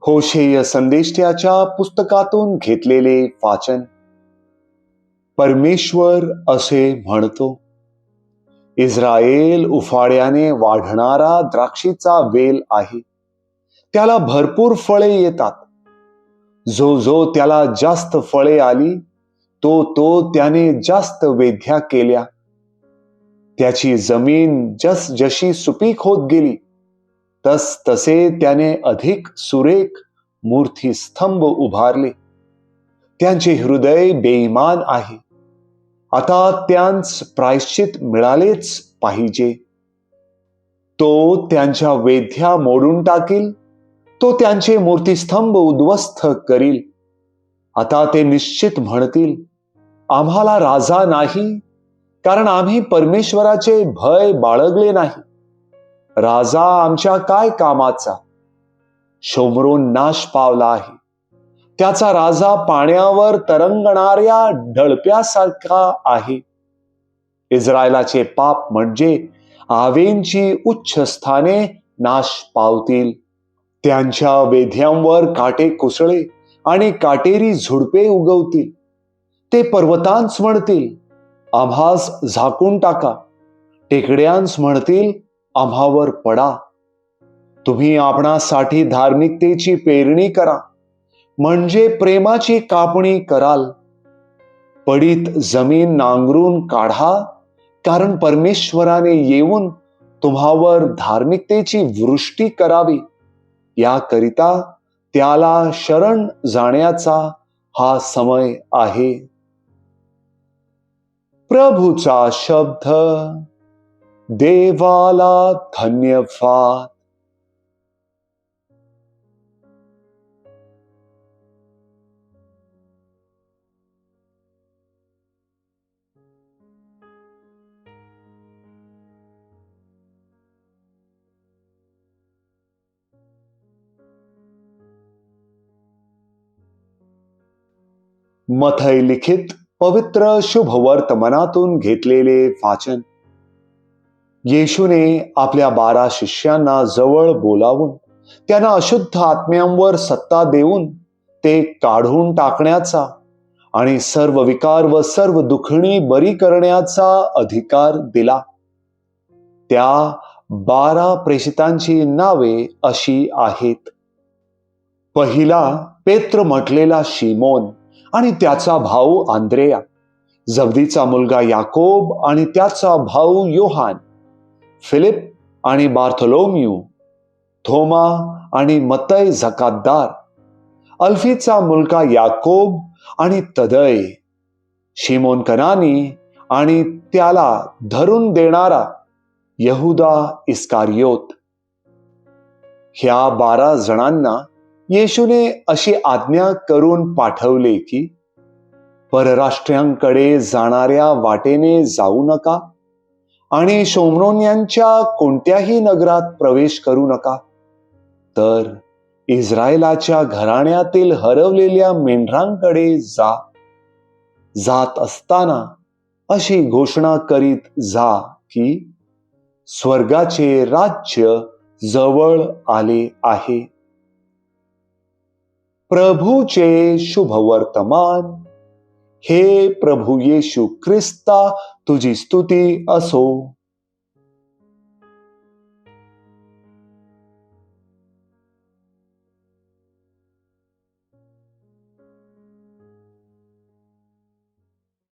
होशेय संदेष्ट्याच्या पुस्तकातून घेतलेले वाचन. परमेश्वर असे म्हणतो, इस्राയേल उफाळ्याने वाढणारा द्राक्षीचा वेल आहे. त्याला भरपूर फळे येतात. जो जो त्याला जास्त फळे आली तो तो त्याने जास्त वेद्या केल्या. त्याची जमीन जशी सुपीक होत गेली तस तसे त्याने अधिक सुरेख मूर्तिस्तंभ उभारले. त्यांचे हृदय बेईमान आहे. आता त्यांस प्रायश्चित मिळालेच पाहिजे. तो त्यांच्या वेद्या मोडून टाकील. तो त्यांचे मूर्तिस्तंभ उद्ध्वस्त करील. आता ते निश्चित म्हणतील, आम्हाला राजा नाही, कारण आम्ही परमेश्वराचे भय बाळगले नाही. राजा आमच्या काय कामाचा? शोम्रोन नाश पावला आहे. त्याचा राजा पाण्यावर तरंगणाऱ्या ढळप्यासारखा आहे. इस्रायलाचे पाप म्हणजे आवेंची उच्च स्थाने नाश पावतील. त्यांच्या वेद्यांवर काटे कोसळे आणि काटेरी झुडपे उगवतील. ते पर्वतांस म्हणतील, आम्हास झाकून टाका. टेकड्यांस म्हणतील, आम्हावर पडा. तुम्ही आपणासाठी धार्मिकतेची पेरणी करा, म्हणजे प्रेमाची कापणी कराल. पडीत जमीन नांगरून काढा, कारण परमेश्वराने येऊन तुम्हावर धार्मिकतेची वृष्टी करावी. याकरिता त्याला शरण जाण्याचा हा समय आहे. प्रभूचा शब्द. देवाला धन्यवाद. मथई लिखित पवित्र शुभ वर्तमानातून घेतलेले वाचन. येशूने आपल्या 12 शिष्यांना जवळ बोलावून त्यांना अशुद्ध आत्म्यांवर सत्ता देऊन ते काढून टाकण्याचा आणि सर्व विकार व सर्व दुखणी बरी करण्याचा अधिकार दिला. त्या 12 प्रेषितांची नावे अशी आहेत. पहिला, पेत्र म्हटलेला शिमोन आणि त्याचा भाऊ आंद्रेया, जब्दीचा मुलगा याकोब आणि त्याचा भाऊ योहान, फिलिप आणि बार्थोलोम्यू, थोमा आणि मत्तय झकातदार, अल्फीचा मुलगा याकोब आणि तदय, शिमोन कनानी आणि त्याला धरून देणारा यहुदा इस्कारियोत. ह्या 12 जणांना येशूने अशी आज्ञा करून पाठवले की परराष्ट्रीयांकडे जाणाऱ्या वाटेने जाऊ नका आणि शोम्रोन्यांच्या कोणत्याही नगरात प्रवेश करू नका, तर इस्रायलाच्या घराण्यातील हरवलेल्या मेंढरांकडे जा. जात असताना अशी घोषणा करीत जा की स्वर्गाचे राज्य जवळ आले आहे. प्रभूचे शुभ वर्तमान. हे प्रभू येशू ख्रिस्ता, तुझी स्तुती असो.